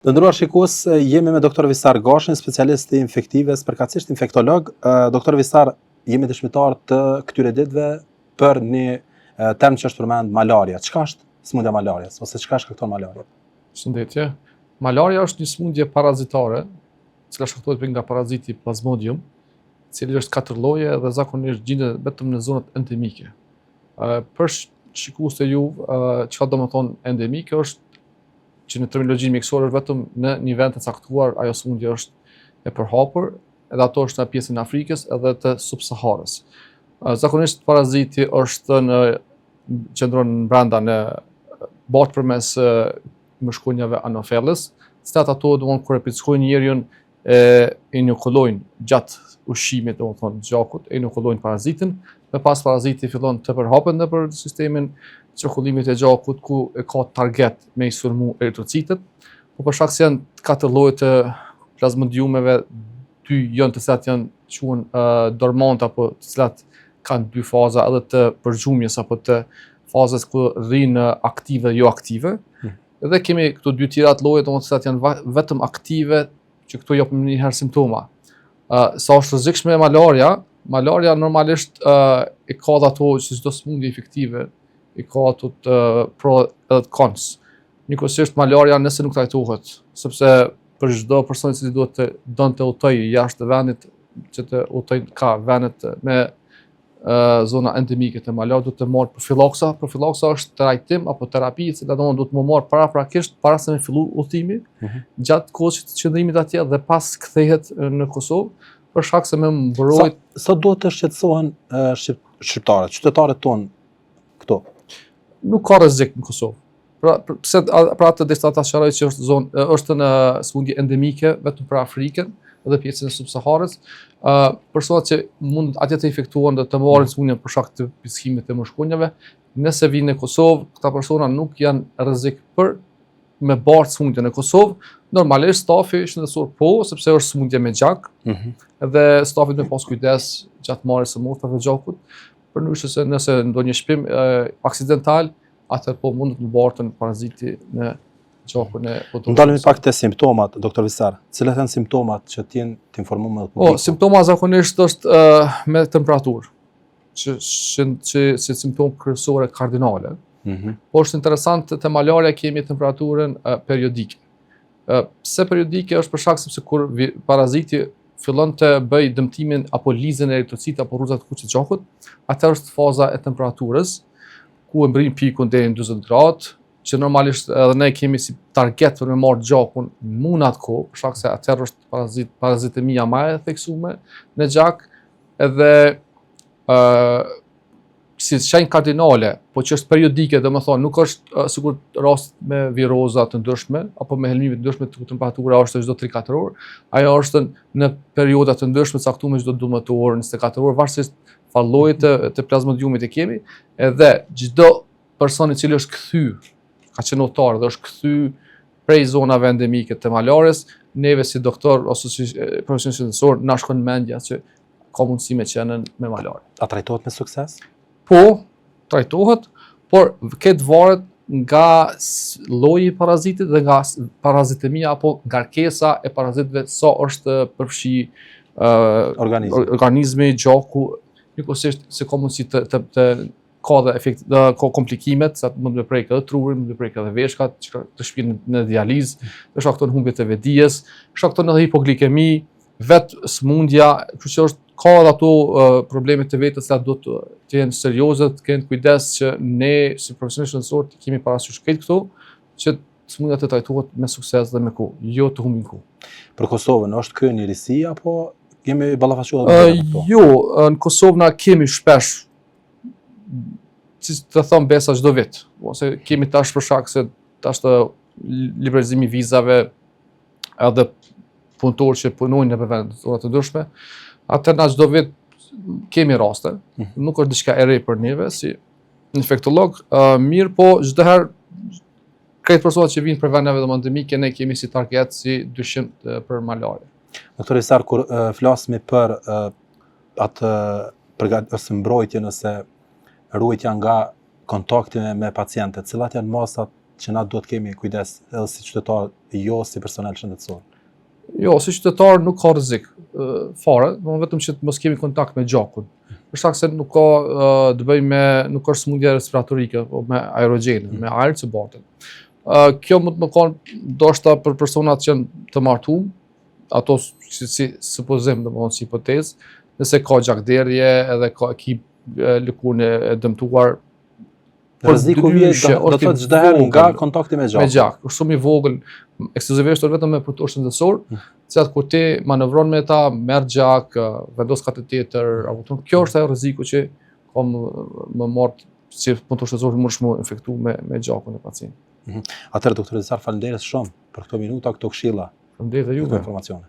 Të nderuar shikues, jemi me doktor Visar Gashin, specialist i infektives, përkatësisht infektolog. Doktor Visar, jemi dëshmitar të këtyre ditëve për një term që është përmend malaria. Çka është sëmundja malarias ose çka shkakton malarian? Shëndetje. Malaria është një sëmundje parazitare, e cila shkaktohet nga paraziti Plasmodium, i cili është 4 lloje dhe zakonisht gjendet vetëm në zonat endemike. Për shikuesit e ju, çfarë do të thonë endemike është që në terminologjinë mjekësore është vetëm në një vend të caktuar ajo sëmundje është e përhapur, edhe ato është në pjesën e Afrikës edhe të subsaharës. Zakonisht paraziti është qëndron brenda në bart përmes mëshkunjave Anopheles, cilat ato domthonë kur e pickojnë njeriun e inokulojnë gjatë ushqimit, domthonë gjakut, e inokulojnë parazitin, më pas paraziti fillon të përhapet nëpër sistemin qarkullimit e gjakut ku e ka target me i sulmu eritrocitet, po për shkak se janë 4 lloje të plazmodiumeve, 2 janë të cilat janë quhen dormant apo të cilat kanë 2 faza edhe të përgjumjes apo të fazës ku rrinë aktive jo aktive. Edhe kemi këto 2 tjera të lloje të cilat janë vetëm aktive, që këto japin një herë simptoma. Sa është rrezikshme malaria normalisht e ka ato si çdo sëmundje infektive, i ka ato të pro edhe të cons. Njëkohësisht malaria nëse nuk trajtohet, sepse për çdo person i cili duhet të donte udhtojë jashtë vendit që të udhtojë ka vendet me zona endemike të malarias, duhet të marrë profilaksa. Profilaksa është trajtim apo terapi, e cila duhet të më marrë paraprakisht para se me fillu udhtimi, gjatë kohës të qëndrimit atje dhe pas kthehet në Kosovë, për shkak se më mbrojt. Sa duhet të shqetësohen shqiptarët, qytetarët tonë këto? Nuk ka rrezik në Kosovë. Pra atë desha ta sqaroj që është në sëmundje endemike vetëm për Afrikën dhe pjesën e subsaharës. Personat që mund atje të infektuohen dhe të marrin sëmundjen për shkak të pickimit të mëshkunjave, nëse vinë në Kosovë, këta persona nuk janë rrezik për me bart sëmundjen në Kosovë. Normalisht stafi shëndetësor po, sepse është sëmundje me gjak, edhe stafi duhet pas kujdes gjatë marrjes së mortave të gjakut, përndryshe se nëse ndonjë shpim aksidental, atëherë po mundet të bartën paraziti në gjakun e pothuajse. Ndalemi pak te simptomat, doktor Visar. Cilat janë simptomat që të informojmë me publikun? Simptoma zakonisht është me temperaturë, që si simptom kryesore kardinale. Po është interesant te malaria kemi temperaturën periodike. Pse periodike është për shkak sepse kur paraziti fillon të bëj dëmtimin apo lizën e eritrocitit apo rruzat kuqe të gjakut, atëherë është faza e temperaturës, ku e mbrin pikun deri në 40 gradë, që normalisht edhe ne kemi si target për me marrë gjakun në atë kohë, për shkak se atëherë është parazitemia më e theksuar në gjak, edhe si shenjë kardinale, po që është periodike, domethënë nuk është sikur rast me viroza të ndryshme apo me helmime të ndryshme ku temperatura është çdo 3-4 orë, ajo është në perioda të ndryshme caktuar çdo 12 orë, 24 orë, varësisht llojit të plazmodiumit e kemi, edhe çdo person i cili është kthy, ka qenë udhëtar dhe është kthy prej zonave endemike të malarias, neve si doktor ose si profesionist shëndetësor na shkon mendja që ka mundësi me qenë me malaria. A trajtohet me sukses? Po, trajtohet, por këtë varet nga lloji i parazitit dhe nga parazitemia apo ngarkesa e parazitëve sa është përfshi organizmi, gjaku, njëkohësisht se ka mundësi të ka dhe efekt, ka komplikimet, sa mund të prejkë edhe trurin, mund të prejkë edhe veshkat, që të shpinë në dializë, të shkakton humbje të vetdijes, shkakton edhe hipoglikemi, vetë sëmundja, kështu që është ka edhe ato probleme të vetës që duhet të jenë serioze, të kenë kujdes që ne si profesionistë shëndetësor të kemi parasysh këto, që sëmundja të trajtohet me sukses dhe me kohë, jo të humbin kohë. Për Kosovën është kjo një risi apo jemi ballafaqur me këto? Jo, në Kosovë na kemi shpesh, si të them besa çdo vit, ose kemi tash për shkak se tash të liberalizimi i vizave edhe punëtorë që punojnë në vende të ndryshme, atë na çdo vit kemi raste, nuk është diçka e re për neve si infektolog, mirë po çdo herë këtë personat që vinë për vendeve endemike ne kemi si target si dyshim për malaria. Doktor Visar, kur flasmi për atë ose mbrojtjen ose ruajtja nga kontakti me pacientët, cilat janë masat që na duhet kemi kujdes edhe si qytetar, jo si personel shëndetësor? Jo, si qytetar nuk ka rrezik fare, vetëm që të mos kemi kontakt me gjakun. Për shkak se nuk ka të bëjë me nuk ka smundje respiratorike, po me aerogjene, me ajër që baten. Kjo mund të më kanë ndoshta për personat që janë të martuar, ato si supozim, domethënë si hipotezë, nëse ka gjakderrje edhe ka ekip lëkurën e dëmtuar. Rreziku vjen do të thotë çdo herë nga kontakti me gjakun. Me gjak, është shumë i vogël, ekskluzivisht vetëm me punëtor shëndetësor, cilat kur ti manovron me ta, merr gjak, vendos kateter, apo kjo është ajo rreziku që ka më marr si punëtor shëndetësor mund të infektu me gjakun e pacientit. Atëherë doktor Vizar, faleminderit shumë për këto minuta, këto këshilla. Faleminderit juve. Informacione.